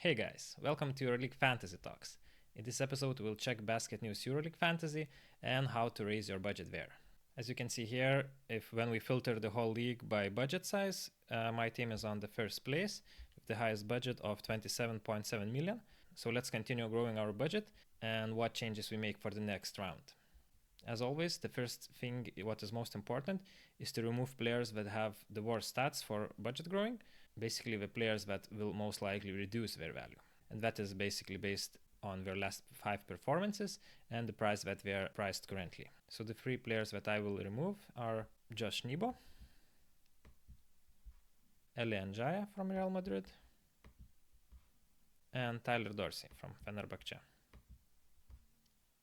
Hey guys, welcome to EuroLeague Fantasy Talks. In this episode, we'll check BasketNews EuroLeague Fantasy and how to raise your budget there. As you can see here, when we filter the whole league by budget size, my team is on the first place with the highest budget of 27.7 million. So let's continue growing our budget and what changes we make for the next round. As always, the first thing, what is most important, is to remove players that have the worst stats for budget growing, basically the players that will most likely reduce their value. And that is basically based on their last 5 performances and the price that they are priced currently. So the 3 players that I will remove are Josh Nebo, Eli Njaya from Real Madrid, and Tyler Dorsey from Fenerbahce.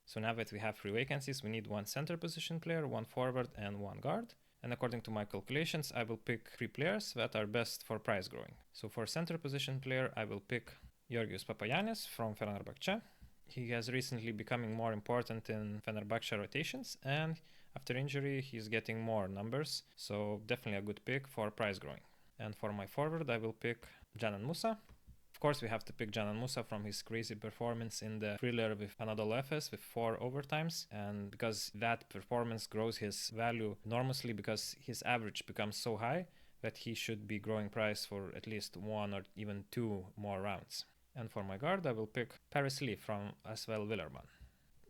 So now that we have 3 vacancies, we need 1 center position player, 1 forward, and 1 guard. And according to my calculations, I will pick 3 players that are best for price growing. So for center position player, I will pick Georgios Papagiannis from Fenerbahce. He has recently becoming more important in Fenerbahce rotations, and after injury, he's getting more numbers. So definitely a good pick for price growing. And for my forward, I will pick Canan Musa. Of course, we have to pick Canan Musa from his crazy performance in the thriller with Anadolu Efes with 4 overtimes, and because that performance grows his value enormously because his average becomes so high that he should be growing price for at least 1 or even 2 more rounds. And for my guard, I will pick Paris Lee from Asvel Willerman.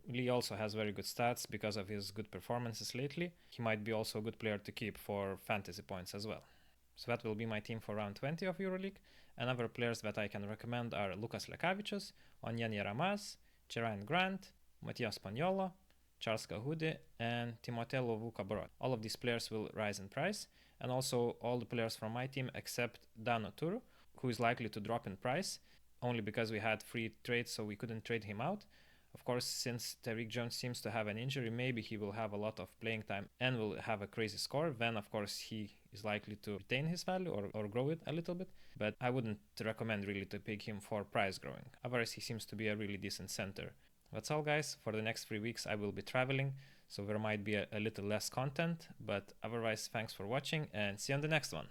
Lee also has very good stats because of his good performances lately. He might be also a good player to keep for fantasy points as well. So that will be my team for round 20 of EuroLeague. And other players that I can recommend are Lukas Lekavicius, Onyenya Ramaz, Geraint Grant, Matias Spagnuolo, Charles Kahudi, and Timotelo Vukaborot. All of these players will rise in price, and also all the players from my team except Dano Turu, who is likely to drop in price, only because we had free trades so we couldn't trade him out. Of course, since Tyreek Jones seems to have an injury, maybe he will have a lot of playing time and will have a crazy score. Then, of course, he is likely to retain his value or grow it a little bit. But I wouldn't recommend really to pick him for price growing. Otherwise, he seems to be a really decent center. That's all, guys. For the next 3 weeks, I will be traveling, so there might be a little less content. But otherwise, thanks for watching and see you on the next one.